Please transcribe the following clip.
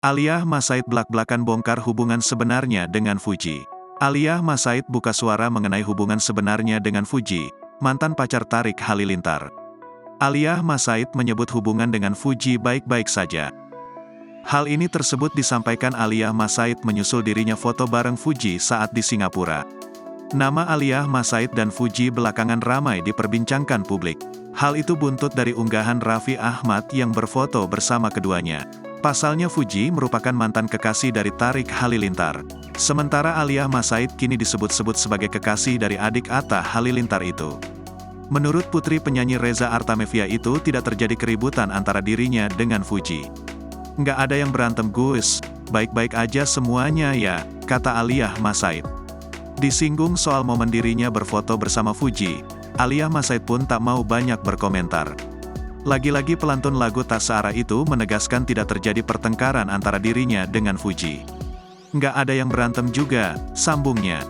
Aliyah Mas Said belak-belakan bongkar hubungan sebenarnya dengan Fuji. Aliyah Mas Said buka suara mengenai hubungan sebenarnya dengan Fuji, mantan pacar Tarik Halilintar. Aliyah Mas Said menyebut hubungan dengan Fuji baik-baik saja. Hal ini tersebut disampaikan Aliyah Mas Said menyusul dirinya foto bareng Fuji saat di Singapura. Nama Aliyah Mas Said dan Fuji belakangan ramai diperbincangkan publik. Hal itu buntut dari unggahan Raffi Ahmad yang berfoto bersama keduanya. Pasalnya Fuji merupakan mantan kekasih dari Tarik Halilintar. Sementara Aliyah Mas Said kini disebut-sebut sebagai kekasih dari adik Atta Halilintar itu. Menurut putri penyanyi Reza Artamevia itu tidak terjadi keributan antara dirinya dengan Fuji. "Nggak ada yang berantem Gus, baik-baik aja semuanya ya," kata Aliyah Mas Said. Disinggung soal momen dirinya berfoto bersama Fuji, Aliyah Mas Said pun tak mau banyak berkomentar. Lagi-lagi pelantun lagu Tak Searah itu menegaskan tidak terjadi pertengkaran antara dirinya dengan Fuji. "Nggak ada yang berantem juga," sambungnya.